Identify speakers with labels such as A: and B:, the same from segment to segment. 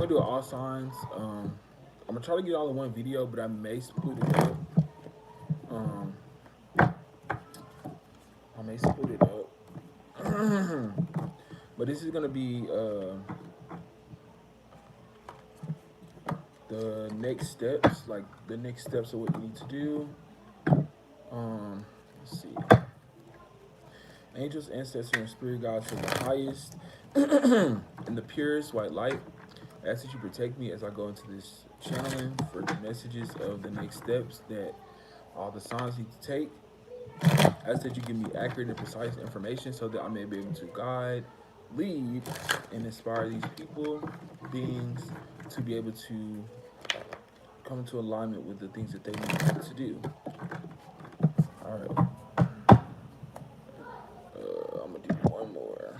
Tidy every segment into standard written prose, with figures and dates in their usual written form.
A: gonna do all signs. I'm gonna try to get all in one video, but I may split it up. Um, I may split it up. But this is gonna be the next steps, like the next steps of what you need to do. Let's see. Angels, ancestors, and spirit guides from the highest and the purest white light. I ask that you protect me as I go into this channeling for the messages of the next steps that all the signs need to take. I ask that you give me accurate and precise information so that I may be able to guide, lead, and inspire these people, beings, to be able to come into alignment with the things that they need to do. All right. I'm gonna do one more.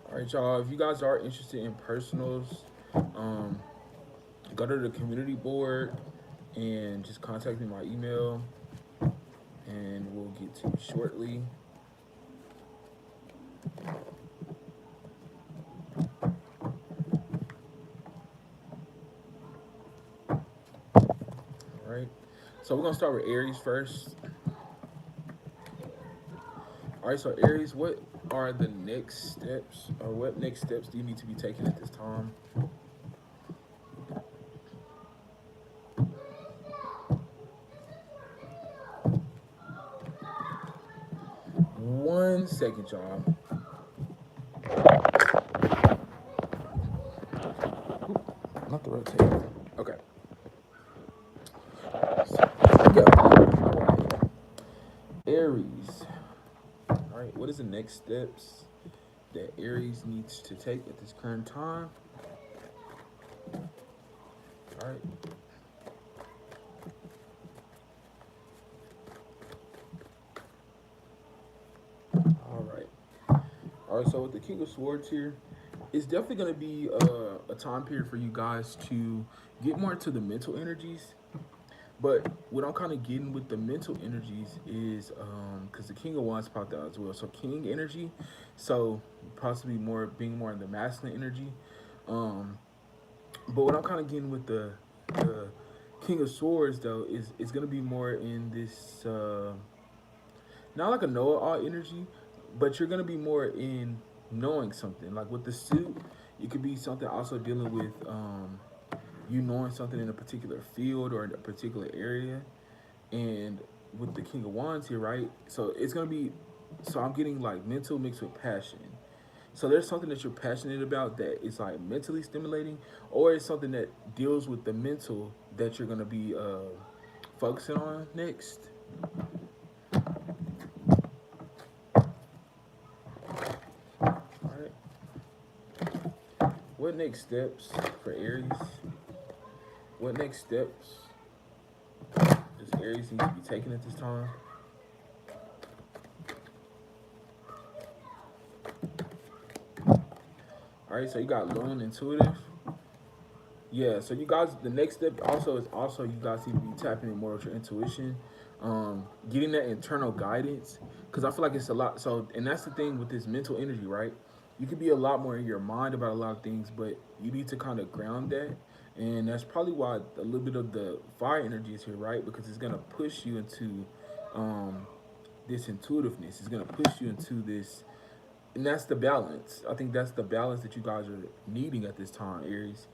A: All right, y'all. If you guys are interested in personals, go to the community board and just contact me by email, and we'll get to you shortly. All right. So we're gonna start with Aries first. All right. So Aries, what are the next steps, or what next steps do you need to be taking at this time? One second, y'all. Not the rotator. Okay. So, go. All right. Aries. All right. What is the next steps that Aries needs to take at this current time? All right. All right. All right. So with the King of Swords here, it's definitely going to be a time period for you guys to get more into the mental energies. But what I'm kind of getting with the mental energies is because the King of Wands popped out as well. So King energy, so possibly more being more in the masculine energy. But what I'm kind of getting with the King of Swords though is it's gonna be more in this not like a know-it-all energy, but you're gonna be more in knowing something. Like with the suit, it could be something also dealing with you knowing something in a particular field or in a particular area. And with the King of Wands here, right? So it's gonna be, so I'm getting like mental mixed with passion. So there's something that you're passionate about that is like mentally stimulating, or it's something that deals with the mental that you're gonna be focusing on next. All right. What next steps for Aries? What next steps does Aries need to be taking at this time? All right, so you got Lone Intuitive. Yeah, so you guys, the next step also is also you guys need to be tapping in more with your intuition, getting that internal guidance, because I feel like it's a lot. So, and that's the thing with this mental energy, right? You could be a lot more in your mind about a lot of things, but you need to kind of ground that, and that's probably why a little bit of the fire energy is here, right? Because it's gonna push you into this intuitiveness. It's gonna push you into this, and that's the balance. I think that's the balance that you guys are needing at this time, Aries.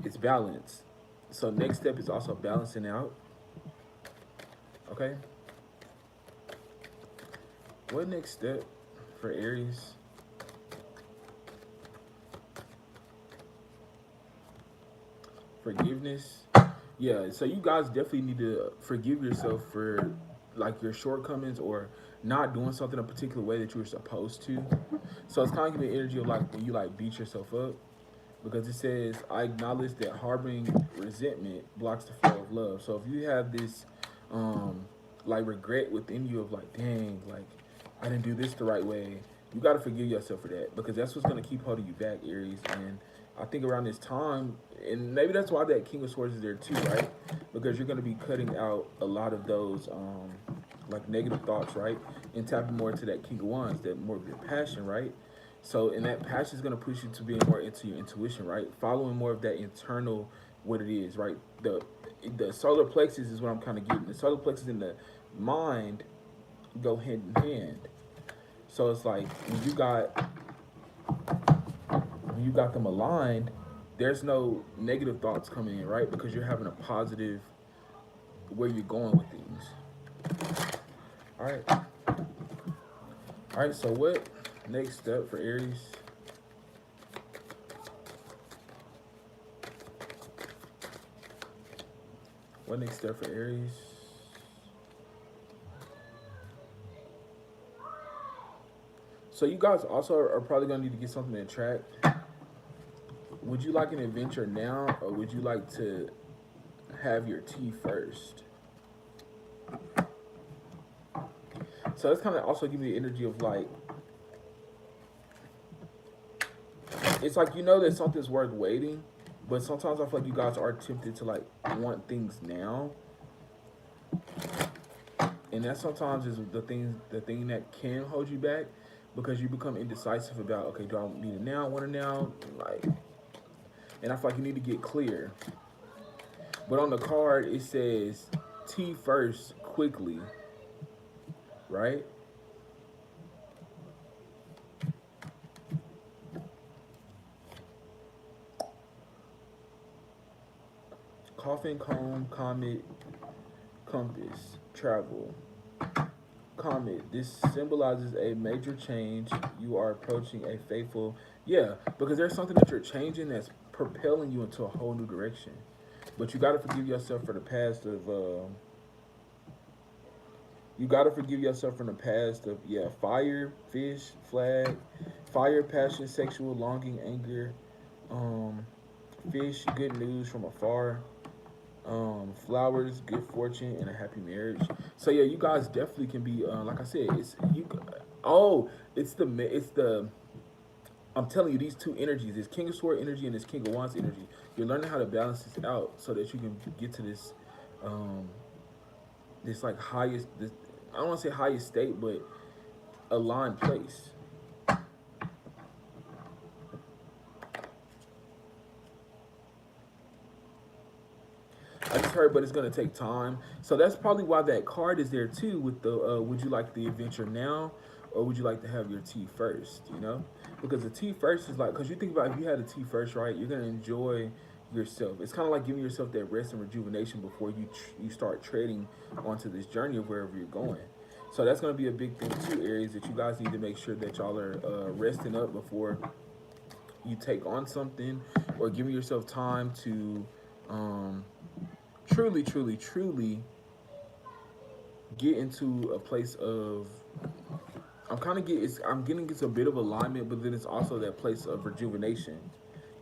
A: It's balance. So next step is also balancing out. Okay. What next step for Aries? Forgiveness. Yeah, so you guys definitely need to forgive yourself for like your shortcomings or not doing something a particular way that you were supposed to. So it's kind of giving energy of like when you like beat yourself up, because it says, I acknowledge that harboring resentment blocks the flow of love. So if you have this like regret within you of like, dang, like I didn't do this the right way, you got to forgive yourself for that, because that's what's going to keep holding you back, Aries. And I think around this time, and maybe that's why that King of Swords is there too, right? Because you're going to be cutting out a lot of those like negative thoughts, right? And tapping more into that King of Wands, that more of your passion, right? So, and that passion is going to push you to being more into your intuition, right? Following more of that internal, what it is, right? The solar plexus is what I'm kind of getting. The solar plexus and the mind go hand in hand. So it's like when you got them aligned, there's no negative thoughts coming in, right? Because you're having a positive where you're going with things. All right. All right. So what next step for Aries? What next step for Aries? So you guys also are probably gonna need to get something to track. Would you like an adventure now, or would you like to have your tea first? So that's kind of also giving me the energy of like, it's like you know that something's worth waiting, but sometimes I feel like you guys are tempted to like want things now, and that sometimes is the thing that can hold you back, because you become indecisive about, okay, do I need it now, want it now, like, and I feel like you need to get clear. But on the card it says tea first, quickly, right? Coffin, comb, comet, compass, travel. Comet, this symbolizes a major change. You are approaching a faithful, yeah, because there's something that you're changing that's propelling you into a whole new direction. But you got to forgive yourself for the past of, you got to forgive yourself from the past of, yeah, fire, fish, flag, fire, passion, sexual, longing, anger, um, fish, good news from afar, flowers, good fortune, and a happy marriage. So yeah, you guys definitely can be, like I said, it's you. Oh, it's the. I'm telling you, these two energies, this King of Sword energy and this King of Wands energy, you're learning how to balance this out so that you can get to this, um, this like highest. This, I don't want to say highest state, but aligned place. I just heard, but it's gonna take time. So that's probably why that card is there too. With the, would you like the adventure now, or would you like to have your tea first? You know, because the tea first is like, because you think about if you had a tea first, right? You're gonna enjoy yourself. It's kind of like giving yourself that rest and rejuvenation before you start treading onto this journey of wherever you're going. So that's gonna be a big thing too, Aries, that you guys need to make sure that y'all are resting up before you take on something, or giving yourself time to. Um, Truly, truly, truly get into a place of, I'm getting it's a bit of alignment, but then it's also that place of rejuvenation,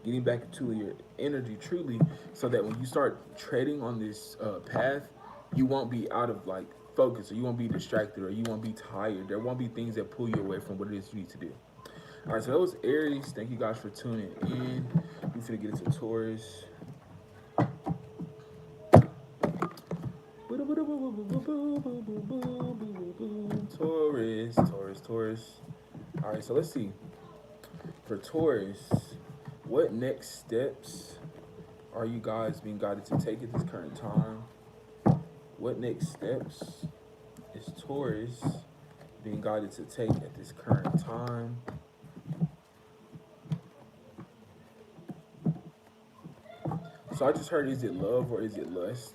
A: getting back into your energy truly, so that when you start treading on this path, you won't be out of like focus, or you won't be distracted, or you won't be tired. There won't be things that pull you away from what it is you need to do. All right, so that was Aries. Thank you guys for tuning in. We're gonna get into Taurus. Taurus, Taurus, Taurus. All right, so let's see. For Taurus, what next steps are you guys being guided to take at this current time? What next steps is Taurus being guided to take at this current time? So I just heard, is it love or is it lust?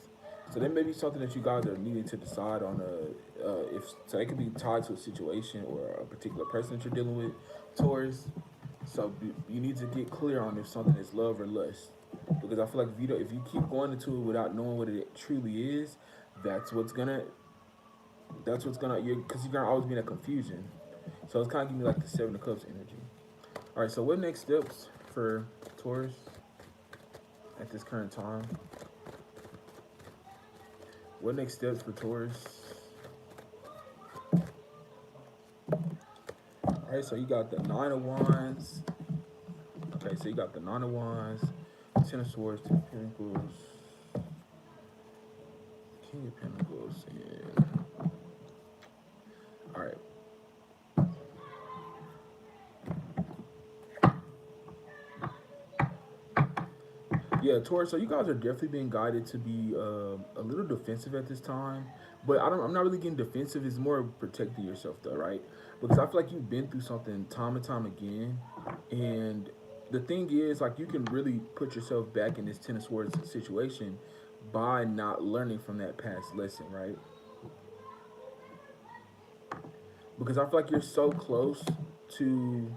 A: So that may be something that you guys are needing to decide on. If so, it could be tied to a situation or a particular person that you're dealing with, Taurus. So you need to get clear on if something is love or lust, because I feel like if you keep going into it without knowing what it truly is, that's what's gonna because you're gonna always be in a confusion. So it's kind of giving me like the Seven of Cups energy. All right. So what next steps for Taurus at this current time? What next steps for Taurus? All right, so you got the Nine of Wands, Okay, so you got the Nine of Wands, Ten of Swords, Two of Pentacles, King of Pentacles, and all right. Yeah, Taurus. So you guys are definitely being guided to be a little defensive at this time, but I'm not really getting defensive. It's more protecting yourself, though, right? Because I feel like you've been through something time and time again, and the thing is, like, you can really put yourself back in this Ten of Swords situation by not learning from that past lesson, right? Because I feel like you're so close to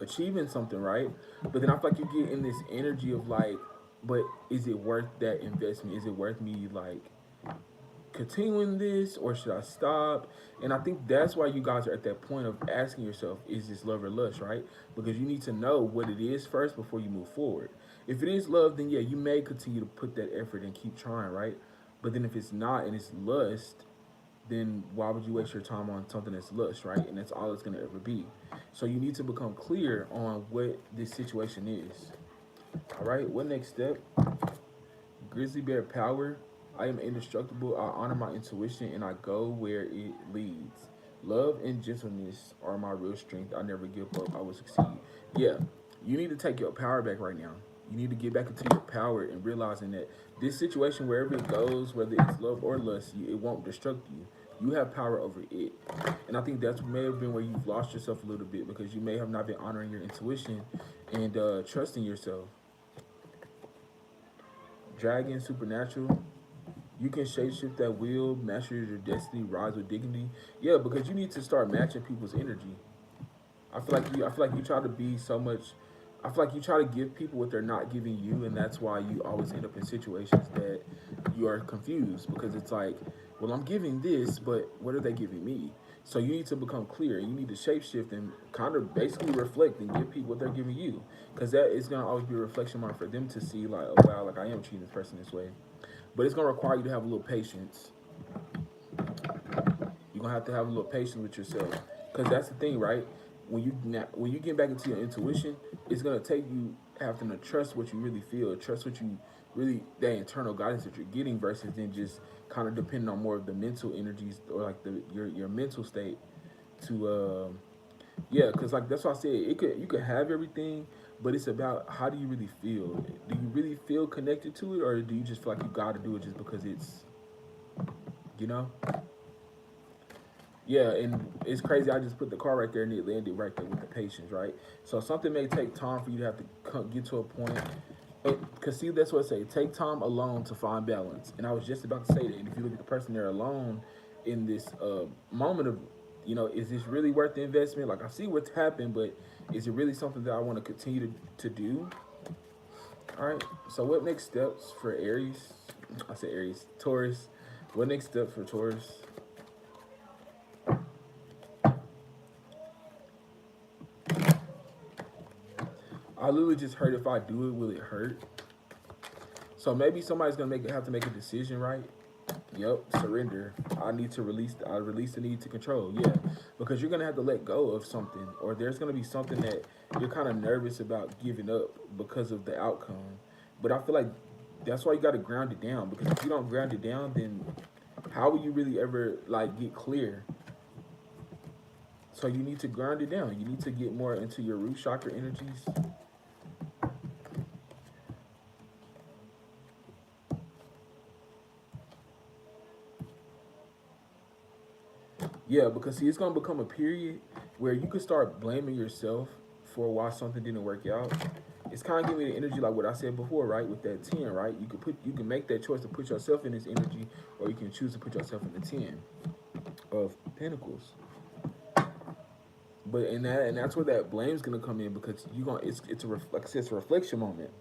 A: achieving something, right? But then I feel like you get in this energy of like, but is it worth that investment? Is it worth me like continuing this, or should I stop? And I think that's why you guys are at that point of asking yourself, is this love or lust, right? Because you need to know what it is first before you move forward. If it is love, then yeah, you may continue to put that effort and keep trying, right? But then if it's not and it's lust, then why would you waste your time on something that's lust, right? And that's all it's going to ever be. So you need to become clear on what this situation is. All right, what next step? Grizzly bear power. I am indestructible. I honor my intuition and I go where it leads. Love and gentleness are my real strength. I never give up. I will succeed. Yeah, you need to take your power back right now. You need to get back into your power and realizing that this situation, wherever it goes, whether it's love or lust, it won't destruct you. You have power over it. And I think that's may have been where you've lost yourself a little bit, because you may have not been honoring your intuition and trusting yourself. Dragon, supernatural. You can shapeshift that will, master your destiny, rise with dignity. Yeah, because you need to start matching people's energy. I feel like you try to be so much. I feel like you try to give people what they're not giving you, and that's why you always end up in situations that you are confused, because it's like, well, I'm giving this, but what are they giving me? So you need to become clear. You need to shapeshift and kind of basically reflect and give people what they're giving you, because that is gonna always be a reflection mark for them to see, like, oh wow, like I am treating this person this way. But it's gonna require you to have a little patience. You're gonna have to have a little patience with yourself, because that's the thing, right? When you get back into your intuition, it's gonna take you having to trust what you really feel, trust what you really, that internal guidance that you're getting, versus then just kind of depending on more of the mental energies, or like your mental state to yeah, because like that's why I said you could have everything, but it's about how do you really feel. Do you really feel connected to it, or do you just feel like you got to do it just because it's, you know? Yeah, and it's crazy. I just put the car right there and it landed right there with the patience, right? So something may take time for you to have to get to a point. Because see, that's what I say. Take time alone to find balance. And I was just about to say that. And if you look at the person there alone in this moment of, is this really worth the investment? Like, I see what's happened, but is it really something that I want to continue to do? All right. So what next steps for Aries? I said Aries. Taurus. What next step for Taurus? I literally just heard, if I do it, will it hurt? So maybe somebody's gonna have to make a decision, right? Yep, surrender. I need to release. I release the need to control. Yeah, because you're gonna have to let go of something, or there's gonna be something that you're kind of nervous about giving up because of the outcome. But I feel like that's why you got to ground it down. Because if you don't ground it down, then how will you really ever like get clear? So you need to ground it down. You need to get more into your root chakra energies. Yeah, because see, it's gonna become a period where you could start blaming yourself for why something didn't work out. It's kind of giving me the energy like what I said before, right? With that 10, right? You can make that choice to put yourself in this energy, or you can choose to put yourself in the 10 of Pentacles. But and that's where that blame's gonna come in, because it's a like I said, it's a reflection moment.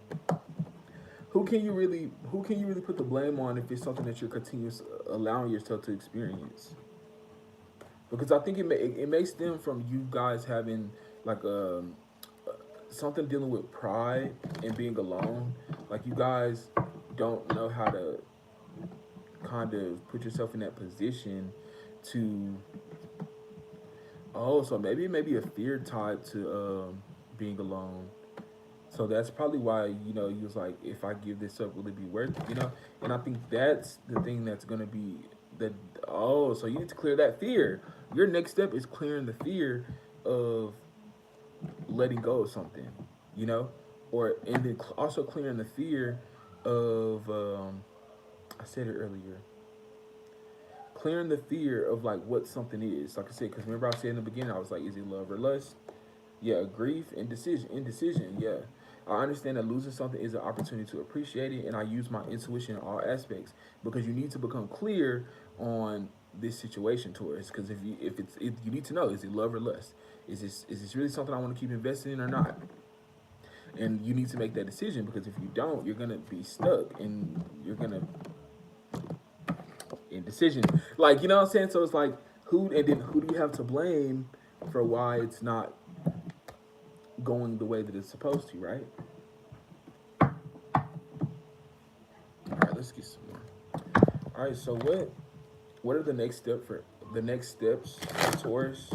A: Who can you really put the blame on if it's something that you're continuously allowing yourself to experience? Because I think it may stem from you guys having like something dealing with pride and being alone. Like you guys don't know how to kind of put yourself in that position to. Oh, so maybe it may be a fear tied to being alone. So that's probably why, you know, he was like, if I give this up, will it be worth it? You know? And I think that's the thing that's going to be the, oh, so you need to clear that fear. Your next step is clearing the fear of letting go of something, you know? Or, and then also clearing the fear of, I said it earlier, clearing the fear of like what something is. Like I said, because remember I said in the beginning, I was like, is it love or lust? Yeah, grief, indecision. Yeah, I understand that losing something is an opportunity to appreciate it, and I use my intuition in all aspects because you need to become clear on this situation, Taurus. Because if you need to know, is it love or lust? Is this really something I want to keep investing in or not? And you need to make that decision because if you don't, you're gonna be stuck and you're gonna indecision. Like, you know what I'm saying? So it's like who do you have to blame for why it's not going the way that it's supposed to, right? All right, let's get some more. All right, so what are the next steps for Taurus?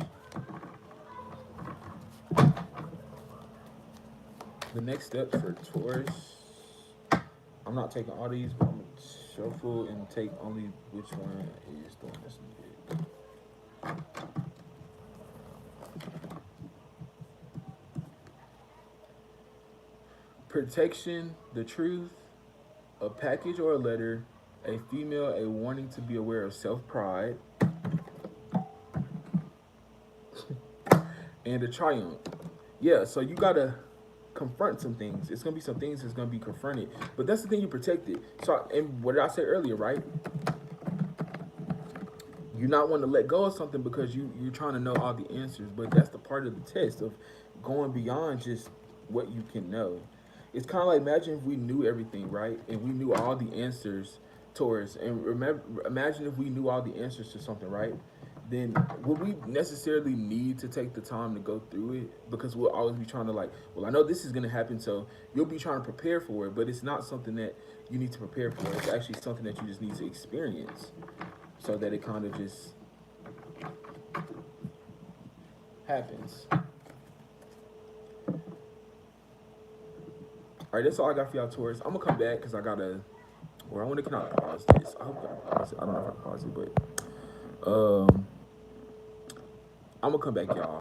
A: The next steps for Taurus. I'm not taking all these, but I'm gonna shuffle and take only which one is the one that's needed. Protection, the truth, a package or a letter, a female, a warning to be aware of self-pride, and a triumph. Yeah, so you gotta confront some things. It's gonna be some things that's gonna be confronted, but that's the thing, you protect it. So, and what did I say earlier, right? You not want to let go of something because you're trying to know all the answers, but that's the part of the test of going beyond just what you can know. It's kind of like, imagine if we knew everything, right, and we knew all the answers, Taurus, and remember, imagine if we knew all the answers to something, right? Then would we necessarily need to take the time to go through it? Because we'll always be trying to like, well, I know this is gonna happen, so you'll be trying to prepare for it, but it's not something that you need to prepare for. It's actually something that you just need to experience, so that it kind of just happens. All right, that's all I got for y'all, Taurus. I'm gonna come back because I gotta, or I want to cannot pause this. I hope I can pause it. I don't know if I can pause it, but I'm gonna come back, y'all.